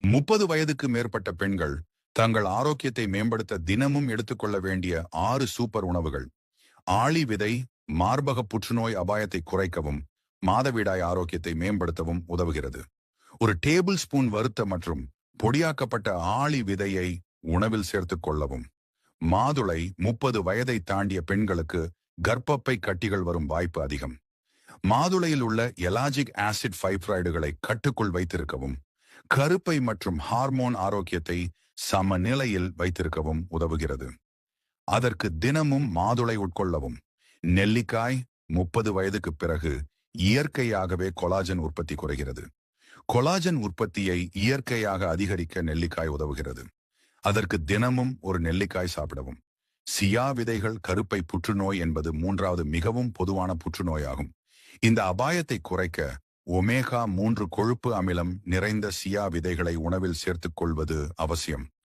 30 வயதுக்கு மேற்பட்ட பெண்கள் தங்கள் ஆரோக்கியத்தை மேம்படுத்த தினமும் எடுத்துக்கொள்ள வேண்டிய 6 சூப்பர் உணவுகள். ஆளி விதை மார்பக புற்றுநோய் அபாயத்தை குறைக்கவும் மாதவிடாய் ஆரோக்கியத்தை மேம்படுத்தவும் உதவுகிறது. ஒரு டேபிள் ஸ்பூன் வறுத்த மற்றும் பொடியாக்கப்பட்ட ஆளி விதையை உணவில் சேர்த்துக் கொள்ளவும். மாதுளை 30 வயதை தாண்டிய பெண்களுக்கு கர்ப்பப்பை கட்டிகள் வரும் வாய்ப்பு அதிகம். மாதுளையில் உள்ள எலாஜிக் ஆசிட் ஃபைப்ராய்டுகளை கட்டுக்குள் வைத்திருக்கவும் கருப்பை மற்றும் ஹார்மோன் ஆரோக்கியத்தை சமநிலையில் வைத்திருக்கவும் உதவுகிறது. அதற்கு தினமும் மாதுளை உட்கொள்ளவும். நெல்லிக்காய் 30 வயதுக்கு பிறகு இயற்கையாகவே கொலாஜன் உற்பத்தி குறைகிறது. கொலாஜன் உற்பத்தியை இயற்கையாக அதிகரிக்க நெல்லிக்காய் உதவுகிறது. அதற்கு தினமும் ஒரு நெல்லிக்காய் சாப்பிடவும். சியா விதைகள் கருப்பை புற்றுநோய் என்பது 3வது மிகவும் பொதுவான புற்றுநோயாகும். இந்த அபாயத்தை குறைக்க ஒமேகா 3 கொழுப்பு அமிலம் நிறைந்த சியா விதைகளை உணவில் சேர்த்துக் கொள்வது அவசியம்.